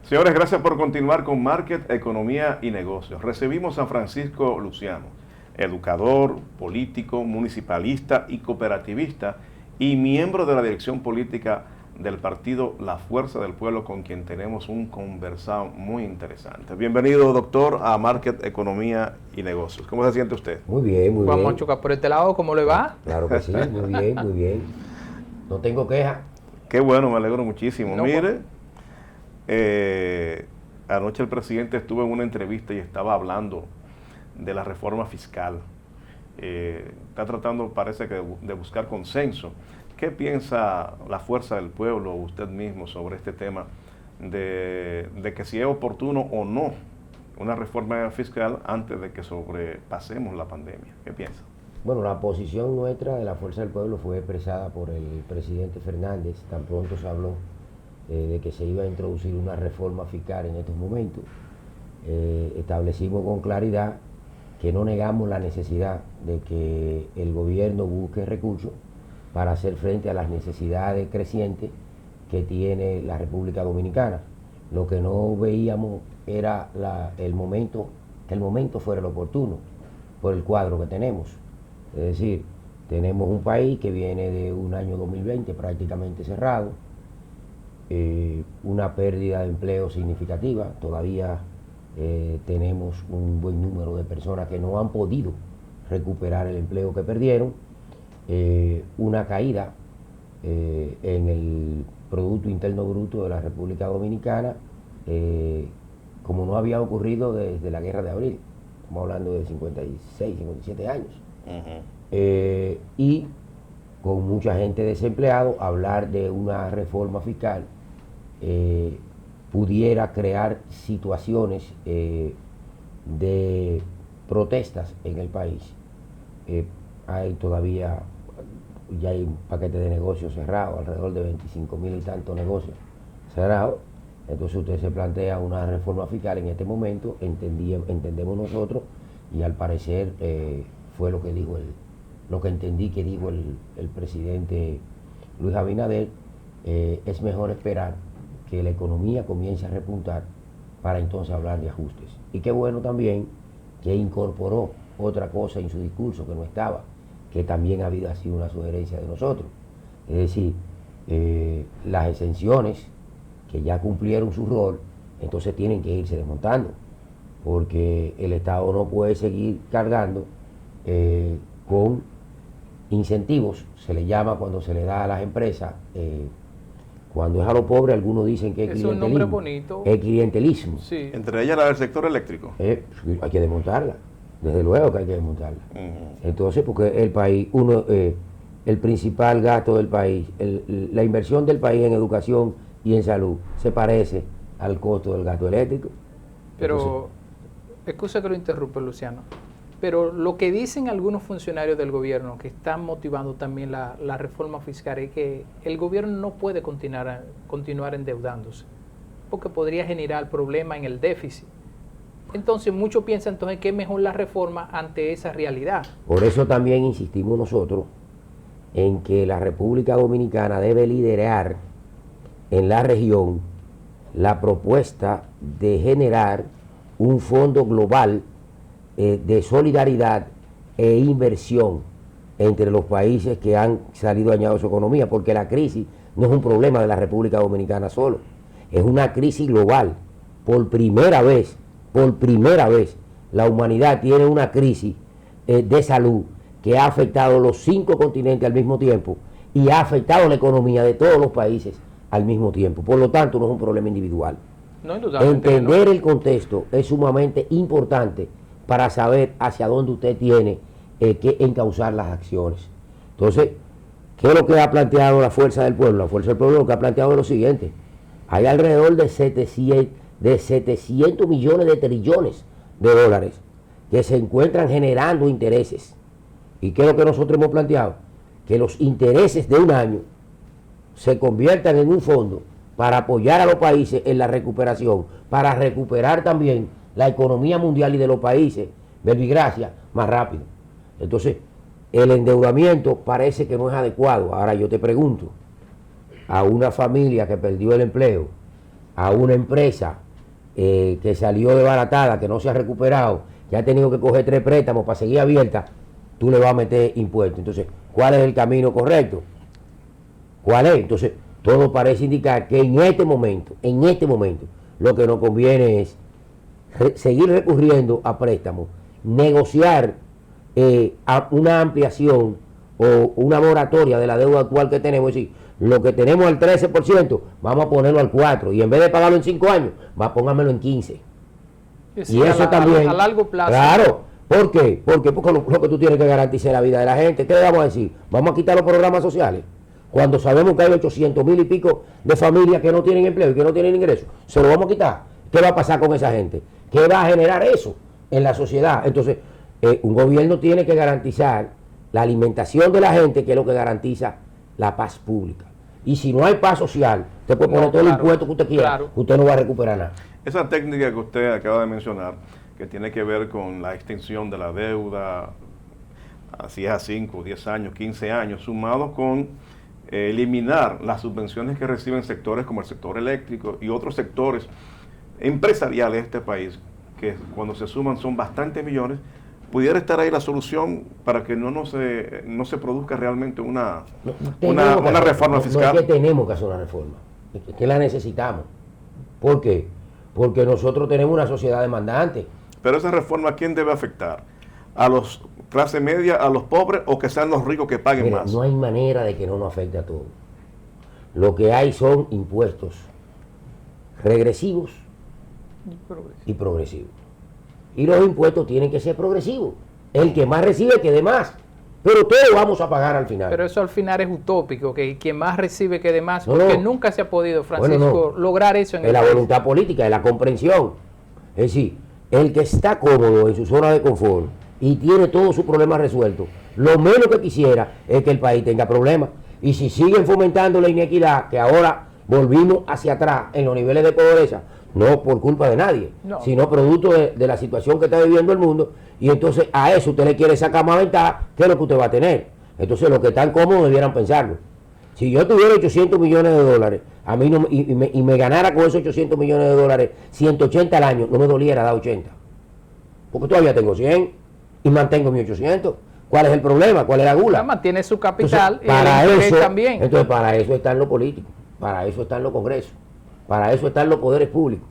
Señores, gracias por continuar con Market, Economía y Negocios. Recibimos a Francisco Luciano, educador, político, municipalista y cooperativista y miembro de la dirección política del partido La Fuerza del Pueblo, con quien tenemos un conversado muy interesante. Bienvenido, doctor, a Market, Economía y Negocios. ¿Cómo se siente usted? Muy bien, muy bien. Vamos a chocar por este lado, ¿cómo le va? Claro que sí, muy bien, muy bien. No tengo queja. Qué bueno, me alegro muchísimo. No, Mire, anoche el presidente estuvo en una entrevista y estaba hablando de la reforma fiscal. Está tratando, parece que, de buscar consenso. ¿Qué piensa la Fuerza del Pueblo, usted mismo, sobre este tema de que si es oportuno o no una reforma fiscal antes de que sobrepasemos la pandemia? ¿Qué piensa? Bueno, la posición nuestra de la Fuerza del Pueblo fue expresada por el presidente Fernández. Tan pronto se habló de que se iba a introducir una reforma fiscal en estos momentos. Establecimos con claridad que no negamos la necesidad de que el gobierno busque recursos para hacer frente a las necesidades crecientes que tiene la República Dominicana. Lo que no veíamos era que el momento fuera el oportuno por el cuadro que tenemos. Es decir, tenemos un país que viene de un año 2020 prácticamente cerrado, una pérdida de empleo significativa. Todavía tenemos un buen número de personas que no han podido recuperar el empleo que perdieron, una caída en el Producto Interno Bruto de la República Dominicana, como no había ocurrido desde la Guerra de Abril. Estamos hablando de 56, 57 años. Y con mucha gente desempleada, hablar de una reforma fiscal pudiera crear situaciones de protestas en el país. Hay todavía, ya hay un paquete de negocios cerrados, alrededor de 25,000 y tantos negocios cerrados. Entonces usted se plantea una reforma fiscal en este momento, entendemos nosotros, y al parecer fue lo que dijo lo que entendí que dijo el presidente Luis Abinader. Es mejor esperar que la economía comience a repuntar para entonces hablar de ajustes. Y qué bueno también que incorporó otra cosa en su discurso que no estaba, que también ha sido una sugerencia de nosotros. Es decir, las exenciones que ya cumplieron su rol, entonces tienen que irse desmontando, porque el Estado no puede seguir cargando con incentivos, se le llama cuando se le da a las empresas, cuando es a los pobres, algunos dicen que es clientelismo. Es un nombre bonito. Es clientelismo. Sí. Entre ellas la del sector eléctrico. Hay que desmontarla, desde luego que hay que desmontarla. Entonces, porque el país, el principal gasto del país, la inversión del país en educación y en salud se parece al costo del gasto eléctrico. Pero, excusa que lo interrumpa, Luciano, pero lo que dicen algunos funcionarios del gobierno que están motivando también la reforma fiscal es que el gobierno no puede continuar endeudándose, porque podría generar problemas en el déficit. Entonces muchos piensan entonces que es mejor la reforma ante esa realidad. Por eso también insistimos nosotros en que la República Dominicana debe liderar en la región la propuesta de generar un fondo global de solidaridad e inversión entre los países que han salido dañados su economía, porque la crisis no es un problema de la República Dominicana solo, es una crisis global. Por primera vez, la humanidad tiene una crisis de salud que ha afectado los 5 continentes al mismo tiempo y ha afectado la economía de todos los países al mismo tiempo. Por lo tanto, no es un problema individual. No, entender el contexto es sumamente importante para saber hacia dónde usted tiene que encauzar las acciones. Entonces, ¿qué es lo que ha planteado la Fuerza del Pueblo? La Fuerza del Pueblo lo que ha planteado es lo siguiente: hay alrededor de 700 millones de trillones de dólares que se encuentran generando intereses. ¿Y qué es lo que nosotros hemos planteado? Que los intereses de un año se conviertan en un fondo para apoyar a los países en la recuperación, para recuperar también la economía mundial y de los países, verbigracia, más rápido. Entonces, el endeudamiento parece que no es adecuado. Ahora yo te pregunto, a una familia que perdió el empleo, a una empresa que salió desbaratada, que no se ha recuperado, que ha tenido que coger 3 préstamos para seguir abierta, tú le vas a meter impuestos. Entonces, ¿cuál es el camino correcto? ¿Cuál es? Entonces, todo parece indicar que en este momento, lo que nos conviene es seguir recurriendo a préstamos, negociar a una ampliación o una moratoria de la deuda actual que tenemos, es decir, lo que tenemos al 13%, vamos a ponerlo al 4%, y en vez de pagarlo en 5 años, póngamelo en 15. Y eso también, a largo plazo. Claro. ¿Por qué? Porque lo que tú tienes que garantizar es la vida de la gente. ¿Qué le vamos a decir? ¿Vamos a quitar los programas sociales? Cuando sabemos que hay 800,000 y pico de familias que no tienen empleo y que no tienen ingresos, ¿se lo vamos a quitar? ¿Qué va a pasar con esa gente? ¿Qué va a generar eso en la sociedad? Entonces, un gobierno tiene que garantizar la alimentación de la gente, que es lo que garantiza la paz pública. Y si no hay paz social, usted puede poner todo el impuesto que usted quiera, usted no va a recuperar nada. Esa técnica que usted acaba de mencionar, que tiene que ver con la extensión de la deuda, así es a 5, 10 años, 15 años, sumado con eliminar las subvenciones que reciben sectores como el sector eléctrico y otros sectores empresariales de este país, que cuando se suman son bastantes millones, pudiera estar ahí la solución para que no se produzca realmente una reforma fiscal. No es que tenemos que hacer una reforma, es que la necesitamos. ¿Por qué? Porque nosotros tenemos una sociedad demandante. Pero esa reforma, ¿a quién debe afectar? ¿A los clase media, a los pobres, o que sean los ricos que paguen? Mira, más? No hay manera de que no nos afecte a todos. Lo que hay son impuestos regresivos y progresivos. Y los impuestos tienen que ser progresivos. El que más recibe, que dé más. Pero todos vamos a pagar al final. Pero eso al final es utópico, que quien más recibe que dé más, porque nunca se ha podido, Francisco, lograr eso en el país. La voluntad política, es la comprensión. Es decir, el que está cómodo en su zona de confort y tiene todos sus problemas resueltos, lo menos que quisiera es que el país tenga problemas. Y si siguen fomentando la inequidad, que ahora volvimos hacia atrás en los niveles de pobreza, no por culpa de nadie, sino producto de la situación que está viviendo el mundo, y entonces a eso usted le quiere sacar más ventaja, ¿qué es lo que usted va a tener? Entonces los que están cómodos debieran pensarlo. Si yo tuviera 800 millones de dólares, a mí no, y me ganara con esos 800 millones de dólares 180 al año, no me doliera dar 80. Porque todavía tengo 100 y mantengo mis 800. ¿Cuál es el problema? ¿Cuál es la gula? Mantiene su capital. Entonces, para eso también. Entonces, para eso están los políticos, para eso están los congresos, para eso están los poderes públicos,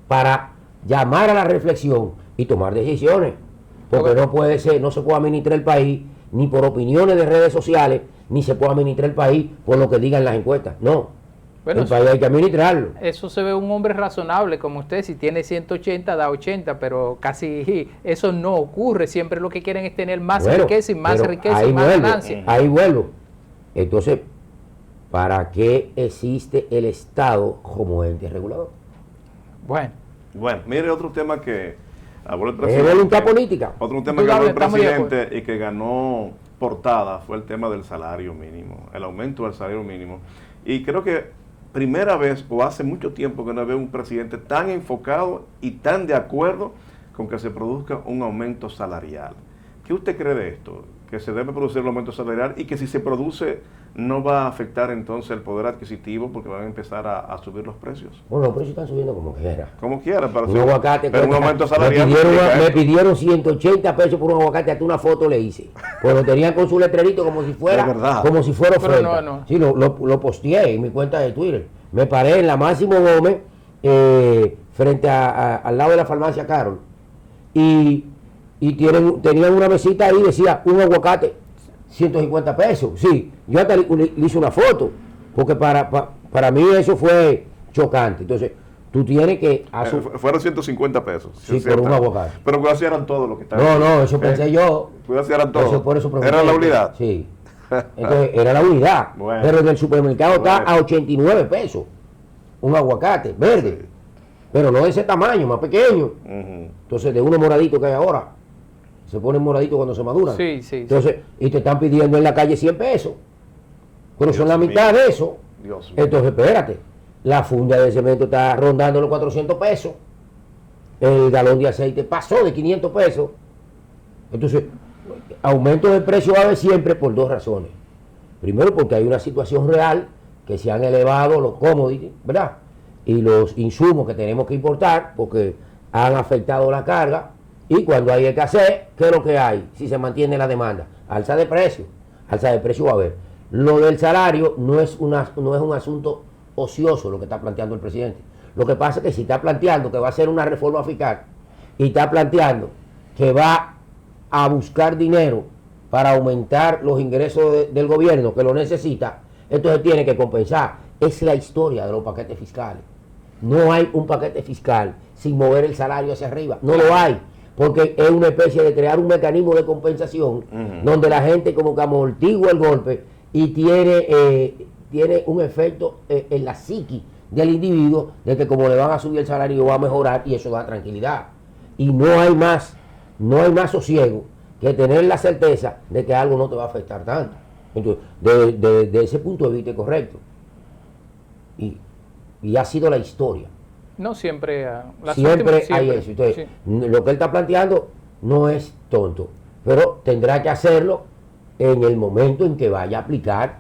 para llamar a la reflexión y tomar decisiones. Porque no puede ser, no se puede administrar el país ni por opiniones de redes sociales, ni se puede administrar el país por lo que digan las encuestas. No. Bueno, el país hay que administrarlo. Eso se ve un hombre razonable como usted. Si tiene 180, da 80, pero casi eso no ocurre. Siempre lo que quieren es tener más riqueza y más riqueza y más ganancia. Ahí vuelvo. Entonces, ¿para qué existe el Estado como ente regulador? Bueno, mire otro tema que habló el presidente. Es voluntad política. Otro tema que habló el presidente y que ganó portada fue el tema del salario mínimo, el aumento del salario mínimo. Y creo que primera vez o hace mucho tiempo que no veo un presidente tan enfocado y tan de acuerdo con que se produzca un aumento salarial. ¿Qué usted cree de esto? Que se debe producir el aumento salarial y que si se produce no va a afectar entonces el poder adquisitivo porque van a empezar a subir los precios. Bueno, los precios están subiendo como quiera. Como quiera, para un aguacate, pero un aumento salarial. Me pidieron 180 pesos por un aguacate, hasta una foto le hice. Pues lo tenían con su letrerito como si fuera oferta. No. Sí, lo posteé en mi cuenta de Twitter. Me paré en la Máximo Gómez, frente al lado de la farmacia Carol. Y tenían una mesita ahí, decía un aguacate 150 pesos. Sí, yo hasta le hice una foto, porque para mí eso fue chocante. Entonces, tú tienes que... fueron 150 pesos. Sí, por un aguacate. Pero cuidado si eran todos los que estaban. No, eso pensé yo. Cuidado si eran todos. Por eso ¿Era la unidad? Sí. Entonces, era la unidad. Bueno. Pero en el supermercado está a 89 pesos. Un aguacate verde. Sí. Pero no de ese tamaño, más pequeño. Entonces, de uno moradito que hay ahora. Se ponen moraditos cuando se maduran. Sí. Entonces, y te están pidiendo en la calle 100 pesos. Pero son la mitad de eso. Entonces, espérate. La funda de cemento está rondando los 400 pesos. El galón de aceite pasó de 500 pesos. Entonces, aumento de precio va a haber siempre por dos razones. Primero, porque hay una situación real que se han elevado los commodities, ¿verdad? y los insumos que tenemos que importar, porque han afectado la carga, y cuando hay escasez, ¿qué es lo que hay? Si se mantiene la demanda, alza de precio va a haber. Lo del salario no es un asunto ocioso lo que está planteando el presidente. Lo que pasa es que si está planteando que va a hacer una reforma fiscal y está planteando que va a buscar dinero para aumentar los ingresos del gobierno que lo necesita, entonces tiene que compensar. Es la historia de los paquetes fiscales. No hay un paquete fiscal sin mover el salario hacia arriba. No lo hay, porque es una especie de crear un mecanismo de compensación donde la gente como que amortigua el golpe y tiene un efecto en la psiqui del individuo de que como le van a subir el salario va a mejorar y eso da tranquilidad. Y no hay más sosiego que tener la certeza de que algo no te va a afectar tanto. Entonces, de ese punto de vista es correcto. Y ha sido la historia. No siempre, siempre hay eso. Entonces, sí, lo que él está planteando no es tonto, pero tendrá que hacerlo en el momento en que vaya a aplicar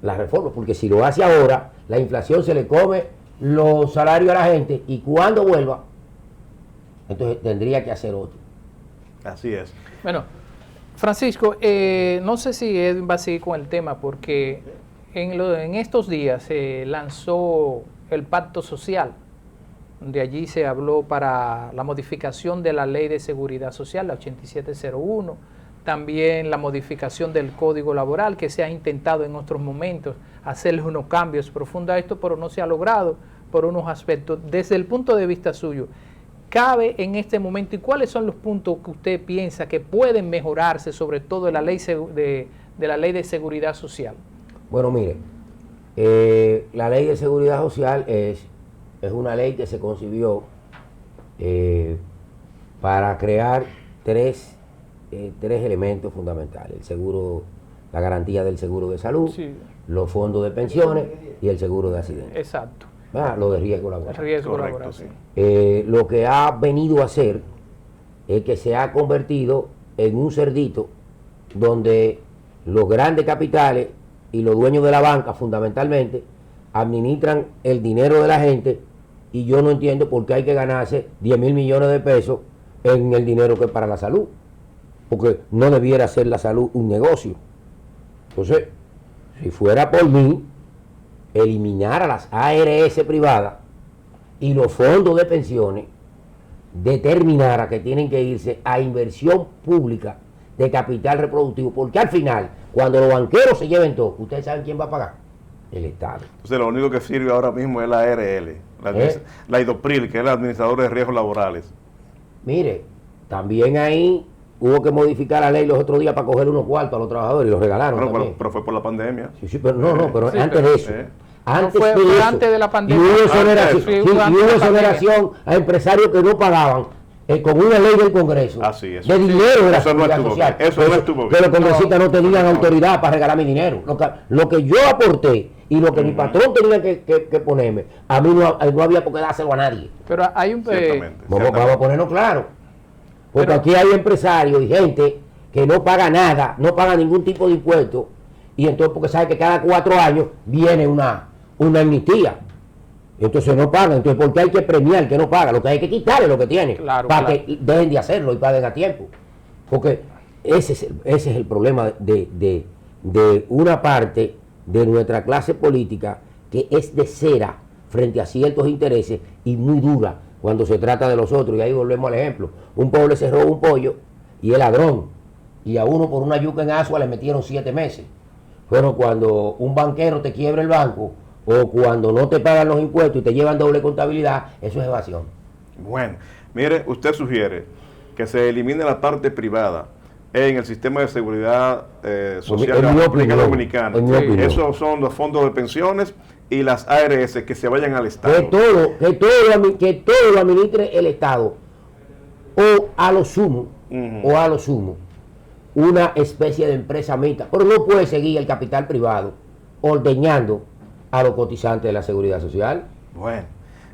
la reforma, porque si lo hace ahora, la inflación se le come los salarios a la gente y cuando vuelva, entonces tendría que hacer otro. Así es. Bueno, Francisco, no sé si Edwin va a seguir con el tema, porque en estos días se lanzó el Pacto Social, de allí se habló para la modificación de la Ley de Seguridad Social, la 8701, también la modificación del Código Laboral, que se ha intentado en otros momentos hacerle unos cambios profundos a esto, pero no se ha logrado por unos aspectos. Desde el punto de vista suyo, ¿cabe en este momento y cuáles son los puntos que usted piensa que pueden mejorarse, sobre todo en la ley de la Ley de Seguridad Social? Bueno, mire, la Ley de Seguridad Social es una ley que se concibió para crear tres elementos fundamentales: el seguro, la garantía del seguro de salud, sí, los fondos de pensiones y el seguro de accidentes. Exacto. Lo de riesgo laboral. El riesgo correcto, laboral. Sí. Lo que ha venido a hacer es que se ha convertido en un cerdito donde los grandes capitales y los dueños de la banca fundamentalmente administran el dinero de la gente, y yo no entiendo por qué hay que ganarse 10,000 millones de pesos en el dinero que es para la salud, porque no debiera ser la salud un negocio. Entonces, si fuera por mí, eliminar a las ARS privadas y los fondos de pensiones, determinara que tienen que irse a inversión pública de capital reproductivo, porque al final, cuando los banqueros se lleven todo, ¿ustedes saben quién va a pagar? El Estado. Entonces lo único que sirve ahora mismo es la ARL, la IDOPRIL, que es el administrador de riesgos laborales. Mire, también ahí hubo que modificar la ley los otros días para coger unos cuartos a los trabajadores y los regalaron. Bueno, pero fue por la pandemia. Sí, pero pero sí, antes de eso. Antes de eso, antes de la pandemia. Y hubo exoneración a empresarios que no pagaban con una ley del Congreso. Así es. De dinero de la Seguridad Social. Eso no estuvo bien. Que los congresistas no tenían autoridad para regalar mi dinero. Lo que yo aporté y lo que mi patrón tenía que ponerme, a mí no había por qué dárselo a nadie. Pero hay un... Vamos a ponerlo claro. Porque aquí hay empresarios y gente que no paga nada, no paga ningún tipo de impuesto, y entonces porque sabe que cada 4 años viene una amnistía. Entonces no pagan. Entonces, ¿por qué hay que premiar al que no paga? Lo que hay que quitarle lo que tiene, para que dejen de hacerlo y paguen a tiempo. Porque ese es el problema de una parte de nuestra clase política, que es de cera frente a ciertos intereses y muy dura cuando se trata de los otros. Y ahí volvemos al ejemplo: un pobre se roba un pollo y es ladrón, y a uno por una yuca en Asua le metieron 7 meses. Bueno, cuando un banquero te quiebra el banco, o cuando no te pagan los impuestos y te llevan doble contabilidad, eso es evasión. Bueno, mire, usted sugiere que se elimine la parte privada en el sistema de seguridad social de la República Dominicana. Esos son los fondos de pensiones y las ARS, que se vayan al Estado. Que todo lo administre el Estado, o a lo sumo, una especie de empresa mixta. Pero no puede seguir el capital privado ordeñando a los cotizantes de la Seguridad Social. Bueno,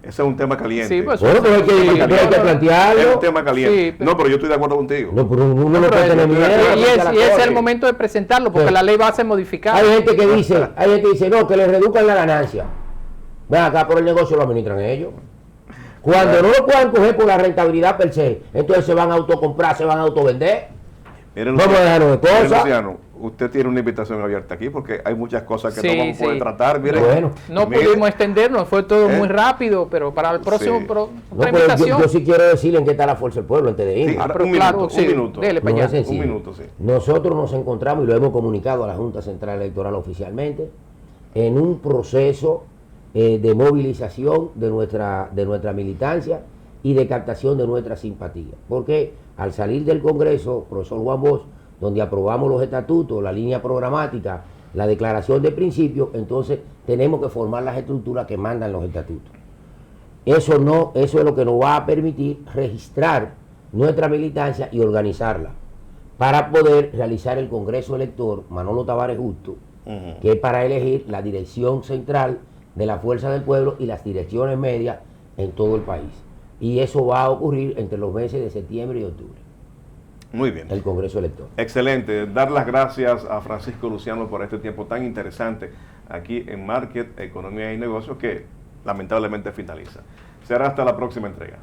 ese es un tema caliente. Sí, pues, hay que plantearlo. Es un tema caliente. Sí, no, pero yo estoy de acuerdo contigo. No, pero uno no puede tener miedo. Y es el momento de presentarlo, porque la ley va a ser modificada. Hay gente que dice, no, que le reduzcan la ganancia. Ven acá, por el negocio lo administran ellos. Cuando no lo puedan coger por la rentabilidad per se, entonces se van a autocomprar, se van a autovender. Mire, Vamos a dejarnos de mire, cosas. Luciano, usted tiene una invitación abierta aquí porque hay muchas cosas que Sí, no vamos a poder sí. tratar. Mire, Bueno. No mire, pudimos extendernos, fue todo muy ¿Eh? rápido, pero para el próximo Sí. otra No, pero invitación. yo sí quiero decirle en qué está la fuerza del pueblo antes de irme. Sí, ahora, pero un claro, minuto, sí, un minuto. dele para No allá. es sencillo. Un minuto, sí. Nosotros nos encontramos, y lo hemos comunicado a la Junta Central Electoral oficialmente, en un proceso de movilización de nuestra militancia y de captación de nuestra simpatía. Porque al salir del Congreso, profesor Juan Bosch, donde aprobamos los estatutos, la línea programática, la declaración de principios, entonces tenemos que formar las estructuras que mandan los estatutos. Eso es lo que nos va a permitir registrar nuestra militancia y organizarla para poder realizar el Congreso Elector Manolo Tavares Justo, que es para elegir la dirección central de la Fuerza del Pueblo y las direcciones medias en todo el país. Y eso va a ocurrir entre los meses de septiembre y octubre, Muy bien. el Congreso Elector. Excelente. Dar las gracias a Francisco Luciano por este tiempo tan interesante aquí en Market, Economía y Negocios, que lamentablemente finaliza. Será hasta la próxima entrega.